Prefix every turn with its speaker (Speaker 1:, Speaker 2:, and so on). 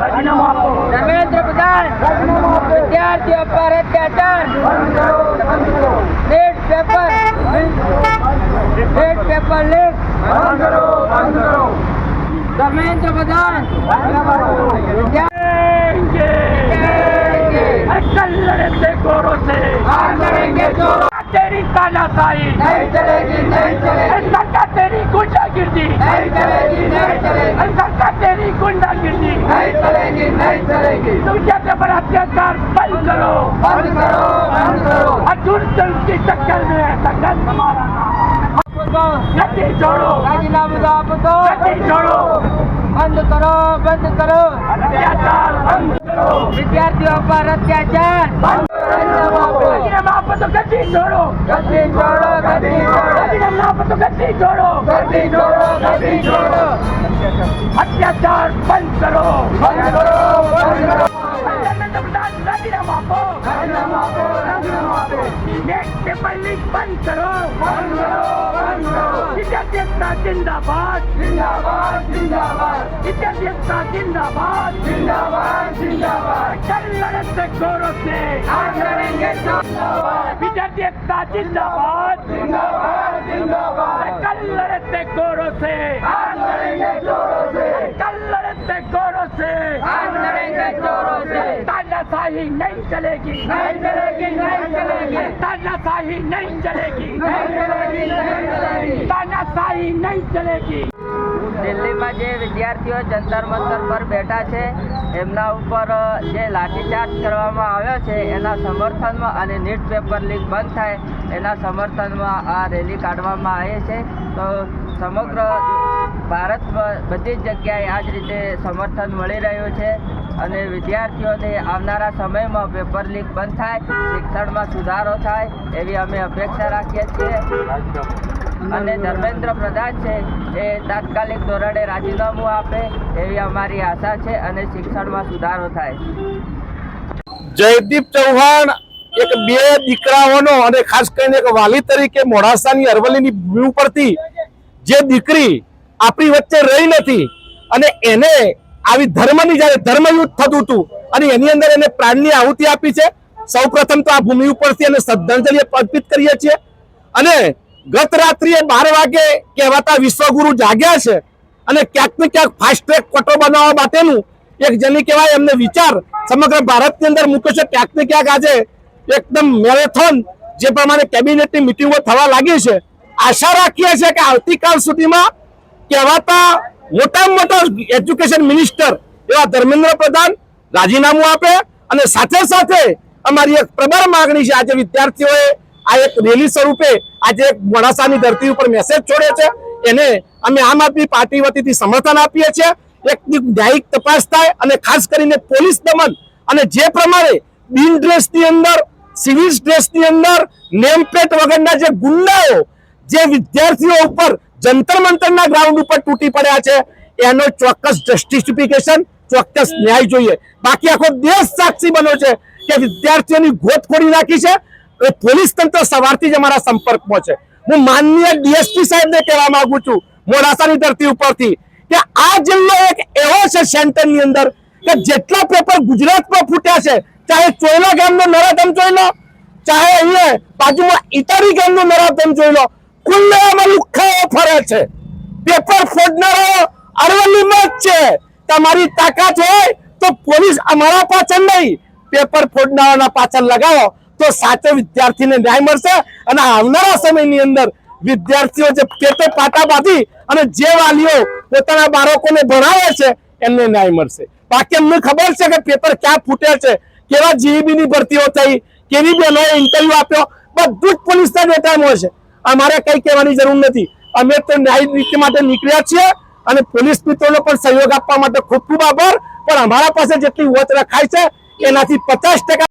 Speaker 1: धर्मेंद्र प्रधान विद्यार्थियों पर अत्याचार, net paper leak, Dharmendra Pradhan
Speaker 2: कल लड़ते गोरों से
Speaker 1: करेंगे जोरों,
Speaker 2: तेरी तानाशाही
Speaker 1: नहीं चलेगी, नहीं चलेगी,
Speaker 2: सरकार तेरी गुंडागिर्दी
Speaker 1: नहीं चलेगी, नहीं चलेगी,
Speaker 2: सरकार तेरी गुंडागिर्दी
Speaker 1: नहीं चलेगी, नहीं चलेगी।
Speaker 2: तुम कहते पर अत्याचार बंद करो,
Speaker 1: बंद करो, बंद करो।
Speaker 2: अर्जुन की टक्कर में टक्कर हमारा गद्दी छोड़ो,
Speaker 1: राजीनामा दो,
Speaker 2: गद्दी छोड़ो,
Speaker 1: बंद करो, बंद करो,
Speaker 2: अत्याचार बंद करो,
Speaker 1: विद्यार्थियों पर अत्याचार
Speaker 2: बंद करो, राजीनामा पर तो गद्दी छोड़ो,
Speaker 1: गद्दी छोड़ो, गद्दी छोड़ो,
Speaker 2: राजीनामा पर तो गद्दी छोड़ो,
Speaker 1: गद्दी छोड़ो, गद्दी छोड़ो,
Speaker 2: अत्याचार बंद करो,
Speaker 1: बंद करो, बंद करो,
Speaker 2: राजीनामा को
Speaker 1: राजीनामा दो, राजीनामा दो,
Speaker 2: नेट पेपर लीक बंद करो,
Speaker 1: बंद करो, बंद करो।
Speaker 2: विद्यार्थी एकता जिंदाबाद,
Speaker 1: जिंदाबाद, जिंदाबाद,
Speaker 2: विद्यार्थी एकता जिंदाबाद,
Speaker 1: जिंदाबाद, जिंदाबाद,
Speaker 2: कल लड़ते गोरों से
Speaker 1: आज लड़ेंगे जिंदाबाद,
Speaker 2: विद्यार्थी एकता जिंदाबाद,
Speaker 1: जिंदाबाद, जिंदाबाद,
Speaker 2: कल लड़ते गोरों से
Speaker 1: आज लड़ेंगे जोरों से,
Speaker 2: कल लड़ते गोरों से
Speaker 1: आज लड़ेंगे जोरों से,
Speaker 2: तानाशाही नहीं चलेगी,
Speaker 1: नहीं चलेगी, नहीं चलेगी,
Speaker 2: तानाशाही नहीं चलेगी,
Speaker 1: नहीं चलेगी, नहीं चलेगी।
Speaker 2: तानाशाही नहीं चलेगी।
Speaker 1: દિલ્હીમાં જે વિદ્યાર્થીઓ જંતર મંતર પર બેઠા છે એમના ઉપર જે લાઠીચાર્જ કરવામાં આવ્યો છે એના સમર્થનમાં અને નીટ પેપર લીક બંધ થાય એના સમર્થનમાં આ રેલી કાઢવામાં આવી છે. તો સમગ્ર ભારતમાં બધી જ જગ્યાએ આ જ રીતે સમર્થન મળી રહ્યું છે અને વિદ્યાર્થીઓને આવનારા સમયમાં પેપર લીક બંધ થાય, શિક્ષણમાં સુધારો થાય એવી અમે અપેક્ષા રાખીએ છીએ અને ધર્મેન્દ્ર પ્રધાન છે એ તાત્કાલિક ધોરણે રાજીનામું આપે એવી અમારી આશા છે અને શિક્ષણમાં સુધારો થાય.
Speaker 3: જયદીપ ચૌહાણ એક બે દીકરાઓનો અને ખાસ કરીને એક વાલી તરીકે મોડાસાની અરવલ્લીની ભૂમિ ઉપરથી જે દીકરી આપણી વચ્ચે રહી નથી અને એને આવી ધર્મની જ્યારે ધર્મયુદ્ધ થતું હતું અને એની અંદર એને પ્રાણની આહુતિ આપી છે. સૌપ્રથમ તો આ ભૂમિ ઉપરથી એને શ્રદ્ધાંજલિ અર્પિત કરીએ છીએ અને ગત રાત્રિએ 12 વાગે કહેવાતા વિશ્વગુરુ જાગ્યા છે અને ક્યાંક ને ક્યાંક ફાસ્ટ ટ્રેક કોર્ટો બનાવવા માટેનું એક જેની કહેવાય એમને વિચાર સમગ્ર ભારતની અંદર મૂક્યો છે. ક્યાંક ને ક્યાંક આજે એકદમ મેરેથોન જે પ્રમાણે કેબિનેટની મિટિંગો થવા લાગી છે. આશા રાખીએ છીએ કે આવતીકાલ સુધીમાં કહેવાતા મોટામાં મોટા એજ્યુકેશન મિનિસ્ટર એવા ધર્મેન્દ્ર પ્રધાન રાજીનામું આપે અને સાથે સાથે અમારી એક પ્રબળ માંગણી છે. આજે વિદ્યાર્થીઓએ આ એક રેલી સ્વરૂપે આજે મોડાસાની ધરતી ઉપર મેસેજ છોડ્યો છે એને અમે આમ આદમી પાર્ટી વતીથી સમર્થન આપીએ છીએ. એક ન્યાયિક તપાસ થાય અને ખાસ કરીને પોલીસ દમન અને જે પ્રમાણે બિન ડ્રેસની અંદર સિવિલ ડ્રેસની અંદર નેમ પ્લેટ વગરના જે ગુંડાઓ જે વિદ્યાર્થીઓ ઉપર જંતર મંતરના ગ્રાઉન્ડ ઉપર તૂટી પડ્યા છે એનો ચોક્કસ જસ્ટિફિકેશન, ચોક્કસ ન્યાય જોઈએ. બાકી આખો દેશ સાક્ષી બન્યો છે કે વિદ્યાર્થીઓની ગોતખોરી નાખી છે. પોલીસ તંત્ર સવારથી જ અમારા સંપર્કમાં છે. હું માનનીય ડીએસપી સાહેબને કહેવા માંગુ છું મોડાસાની ધરતી ઉપરથી કે આ જિલ્લો એક એવો છે સેન્ટરની અંદર કે જેટલા પેપર ગુજરાતમાં ફૂટ્યા છે, ચાહે ચોયલા ગામનો નરાધમ જોઈ લો, ચાહે અહીંયા બાજુમાં ઇટારી ગામનો નરાધમ જોઈ લો, કુલ્લામાં લુખ્ખાઓ ફરે છે. પેપર ફોડનારો અરવલ્લીમાં જ છે. તમારી તાકાત હોય તો પોલીસ અમારા પાછળ નહીં, પેપર ફોડનારાના પાછળ લગાવો તો સાચો વિદ્યાર્થીને ન્યાય મળશે અને આવનારા સમયની અંદર વિદ્યાર્થીઓ જે પેટે પાટા બાંધી અને જે વાલીઓ પોતાના બાળકોને ભણાવે છે એમને ન્યાય મળશે. બાકી અમને ખબર છે કે પેપર ક્યાં ફૂટે છે, કેવા જીઈબીની ભરતીઓ થઈ, કેવી બહેનોએ ઇન્ટરવ્યુ આપ્યો, બધું જ પોલીસના ડેટામાં છે. અમારે કઈ કહેવાની જરૂર નથી. અમે તો ન્યાય નીતિ માટે નીકળ્યા છીએ અને પોલીસ મિત્રોનો પણ સહયોગ આપવા માટે ખૂબ ખૂબ આભાર. પણ અમારા પાસે જેટલી વોચ રખાય છે એનાથી 50%